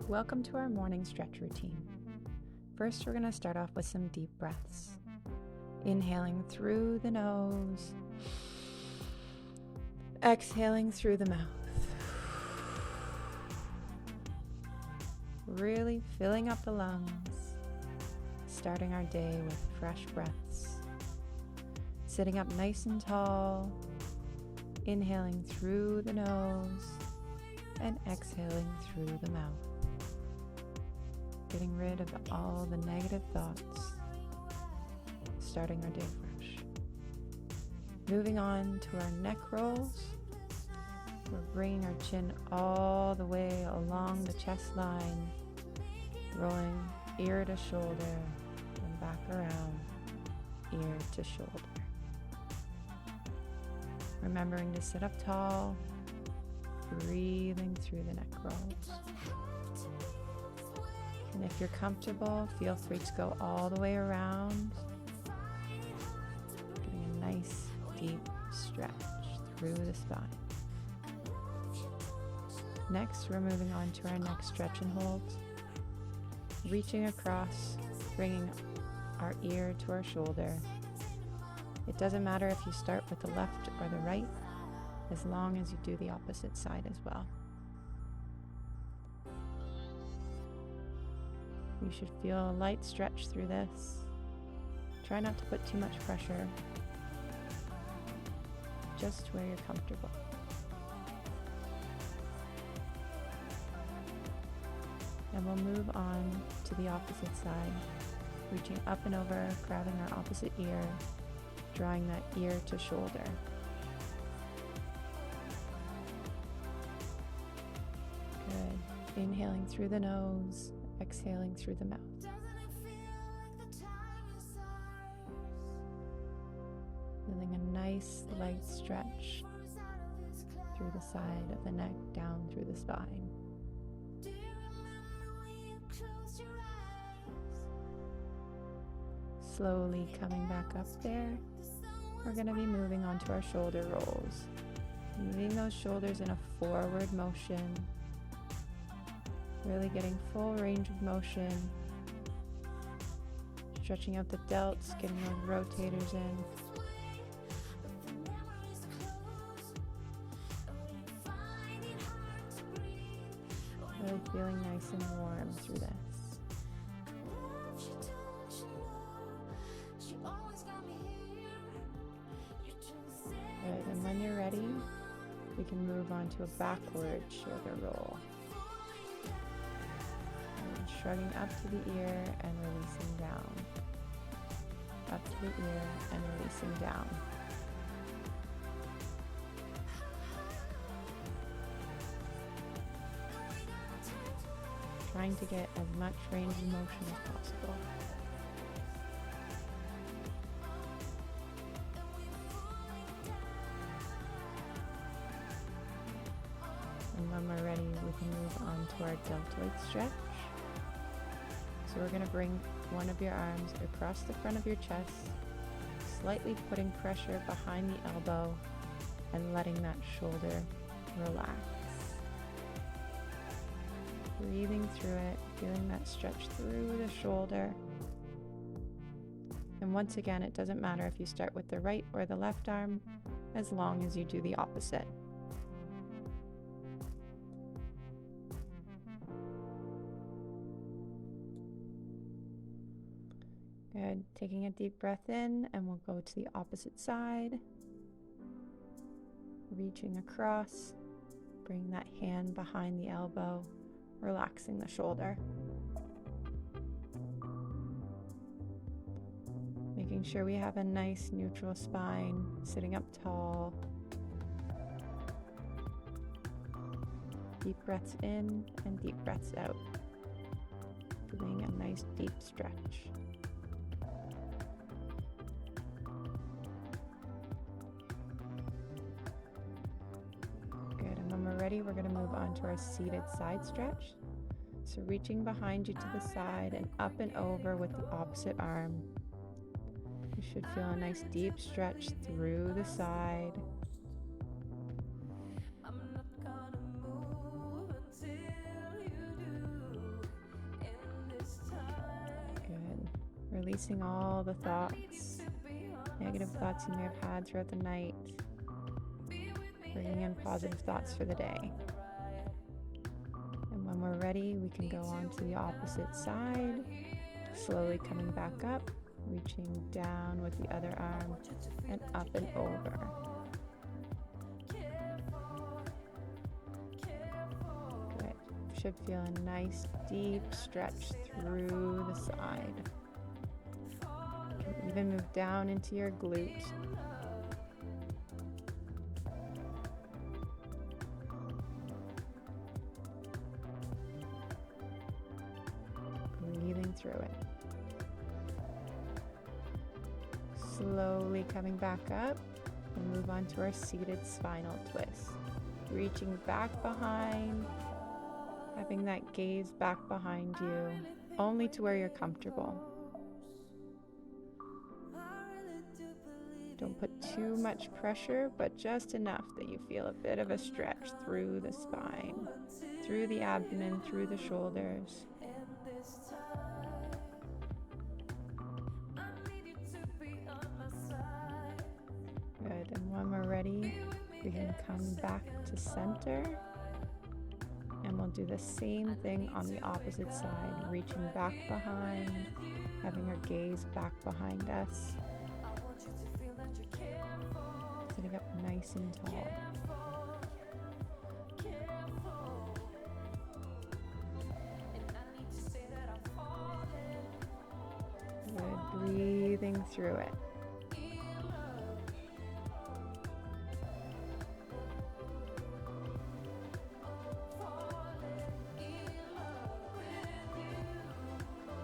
Welcome to our morning stretch routine. First, we're going to start off with some deep breaths. Inhaling through the nose, exhaling through the mouth. Really filling up the lungs, starting our day with fresh breaths. Sitting up nice and tall, inhaling through the nose and exhaling through the mouth. Getting rid of all the negative thoughts, starting our day fresh. Moving on to our neck rolls. We're bringing our chin all the way along the chest line, rolling ear to shoulder and back around, ear to shoulder. Remembering to sit up tall, breathing through the neck rolls. And if you're comfortable, feel free to go all the way around, getting a nice deep stretch through the spine. Next, we're moving on to our next stretch and hold. Reaching across, bringing our ear to our shoulder. It doesn't matter if you start with the left or the right, as long as you do the opposite side as well. You should feel a light stretch through this. Try not to put too much pressure, just where you're comfortable. And we'll move on to the opposite side, reaching up and over, grabbing our opposite ear, drawing that ear to shoulder. Good. Inhaling through the nose, exhaling through the mouth. Feeling a nice light stretch through the side of the neck, down through the spine. Slowly coming back up there, we're going to be moving on to our shoulder rolls. Moving those shoulders in a forward motion. Really getting full range of motion. Stretching out the delts, getting those rotators in. Really feeling nice and warm through this. Good, and when you're ready, we can move on to a backward shoulder roll. And shrugging up to the ear and releasing down. Up to the ear and releasing down. Trying to get as much range of motion as possible. And when we're ready, we can move on to our deltoid stretch. So we're going to bring one of your arms across the front of your chest, slightly putting pressure behind the elbow and letting that shoulder relax. Breathing through it, feeling that stretch through the shoulder. And once again, it doesn't matter if you start with the right or the left arm, as long as you do the opposite. Good. Taking a deep breath in, and we'll go to the opposite side. Reaching across, bring that hand behind the elbow, relaxing the shoulder. Making sure we have a nice neutral spine, sitting up tall. Deep breaths in and deep breaths out. Feeling a nice deep stretch. Good, and when we're ready, we're going to move on to our seated side stretch. So reaching behind you to the side and up and over with the opposite arm. You should feel a nice deep stretch through the side. releasing all the thoughts, negative thoughts you may have had throughout the night, bringing in positive thoughts for the day. And when we're ready, we can go on to the opposite side, slowly coming back up, reaching down with the other arm and up and over. Good. Should feel a nice deep stretch through the side. You can even move down into your glute. Breathing through it. Slowly coming back up and move on to our seated spinal twist. Reaching back behind, having that gaze back behind you, only to where you're comfortable. Don't put too much pressure, but just enough that you feel a bit of a stretch through the spine, through the abdomen, through the shoulders. Good, and when we're ready, we can come back to center, and we'll do the same thing on the opposite side, reaching back behind, having our gaze back behind us, sitting up nice and tall. Good, breathing through it.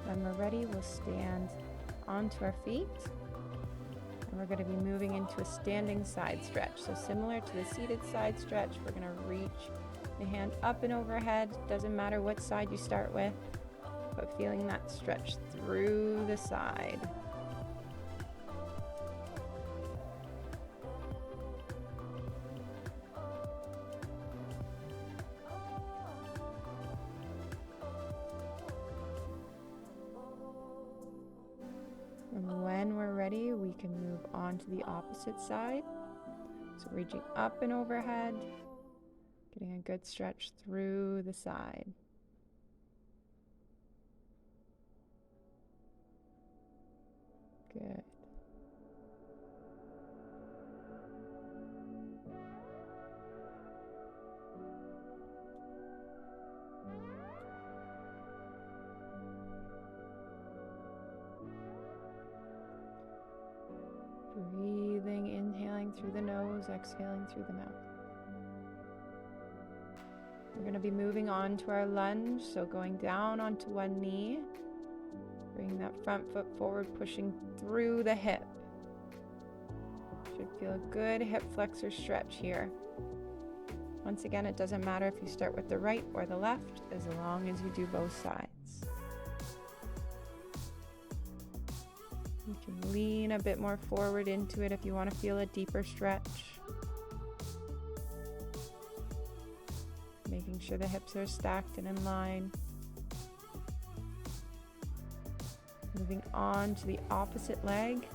When we're ready, we'll stand onto our feet, and we're going to be moving into a standing side stretch. So similar to the seated side stretch, we're going to reach the hand up and overhead. Doesn't matter what side you start with, but feeling that stretch through the side. And when we're ready, we can move on to the opposite side. So reaching up and overhead, getting a good stretch through the side. Good. Breathing, inhaling through the nose, exhaling through the mouth. We're going to be moving on to our lunge, so going down onto one knee, bring that front foot forward, pushing through the hip. Should feel a good hip flexor stretch here. Once again, it doesn't matter if you start with the right or the left, as long as you do both sides. You can lean a bit more forward into it if you want to feel a deeper stretch. Making sure the hips are stacked and in line. Moving on to the opposite leg,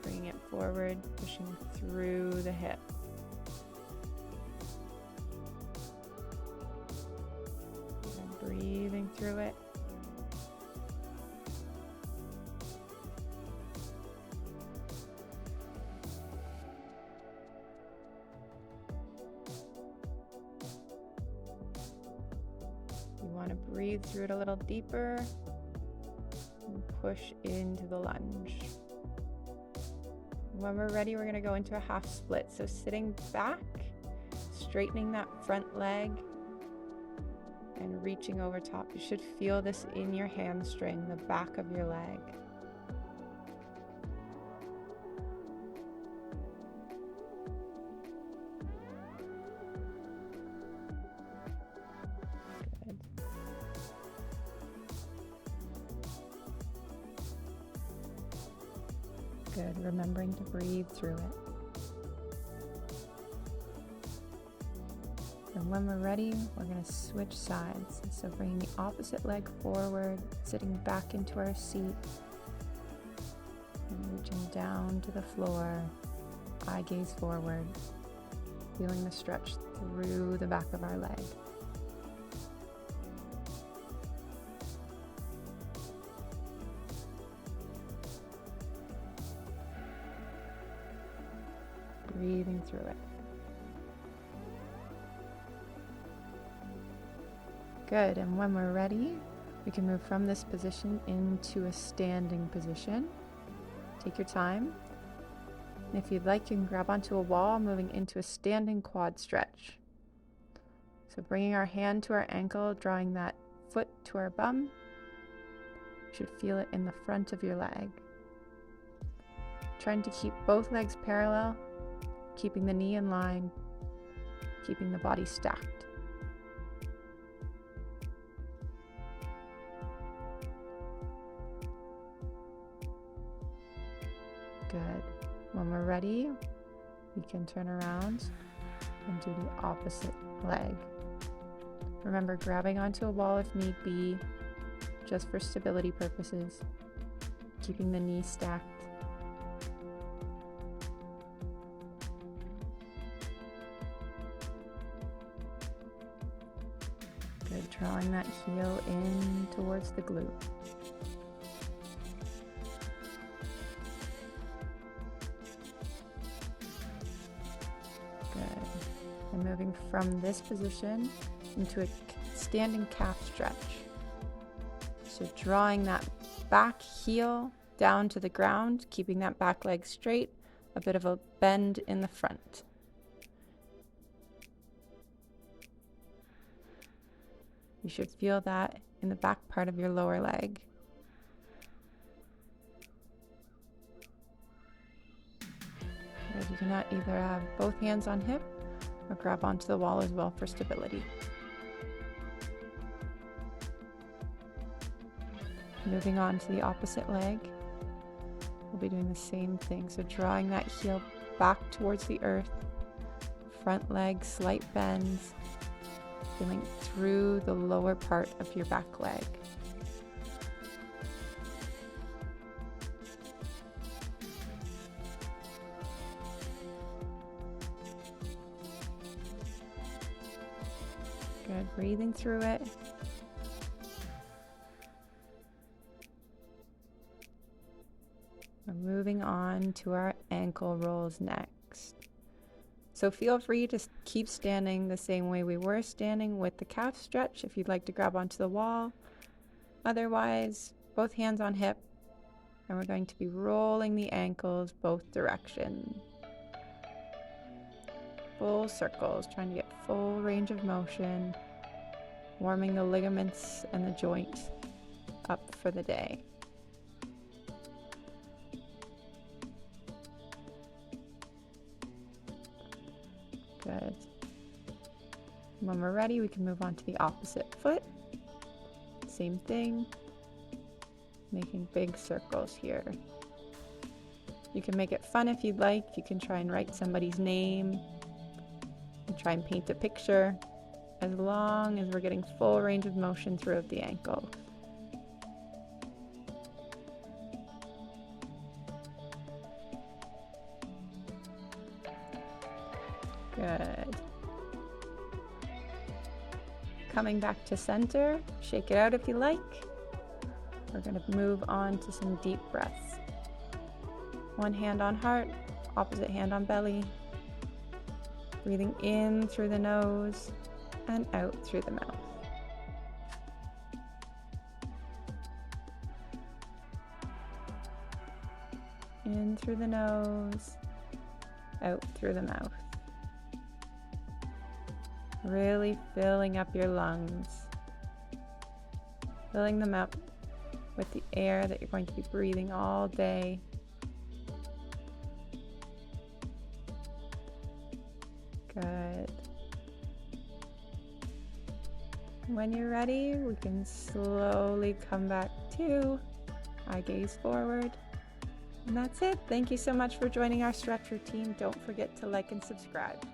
bringing it forward, pushing through the hip. And breathing through it. You want to breathe through it a little deeper and push into the lunge. When we're ready, we're going to go into a half split. So sitting back, straightening that front leg, and reaching over top. You should feel this in your hamstring, the back of your leg. Good, remembering to breathe through it. And when we're ready, we're going to switch sides. So bringing the opposite leg forward, sitting back into our seat, And reaching down to the floor, eye gaze forward, feeling the stretch through the back of our leg. Breathing through it. Good, and when we're ready, we can move from this position into a standing position. Take your time. And if you'd like, you can grab onto a wall, moving into a standing quad stretch. So bringing our hand to our ankle, drawing that foot to our bum. You should feel it in the front of your leg. Trying to keep both legs parallel, keeping the knee in line, keeping the body stacked. Good. When we're ready, we can turn around and do the opposite leg. Remember, grabbing onto a wall if need be, just for stability purposes, keeping the knee stacked. Good, drawing that heel in towards the glute. And moving from this position into a standing calf stretch. So drawing that back heel down to the ground, keeping that back leg straight, a bit of a bend in the front. You should feel that in the back part of your lower leg. Good. You can either have both hands on hip or grab onto the wall as well for stability. Moving on to the opposite leg, we'll be doing the same thing. So drawing that heel back towards the earth, front leg, slight bends, feeling through the lower part of your back leg. Good, breathing through it. We're moving on to our ankle rolls next. So feel free to keep standing the same way we were standing with the calf stretch if you'd like to grab onto the wall. Otherwise, both hands on hip, and we're going to be rolling the ankles both directions. Full circles, trying to get full range of motion, warming the ligaments and the joint up for the day. Good. When we're ready, we can move on to the opposite foot. Same thing, making big circles here. You can make it fun if you'd like. You can try and write somebody's name and try and paint a picture, as long as we're getting full range of motion throughout the ankle. Good. Coming back to center, shake it out if you like. We're going to move on to some deep breaths. One hand on heart, opposite hand on belly. Breathing in through the nose and out through the mouth. In through the nose, out through the mouth. Really filling up your lungs. Filling them up with the air that you're going to be breathing all day. Good. When you're ready, we can slowly come back to eye gaze forward. And that's it. Thank you so much for joining our stretch routine. Don't forget to like and subscribe.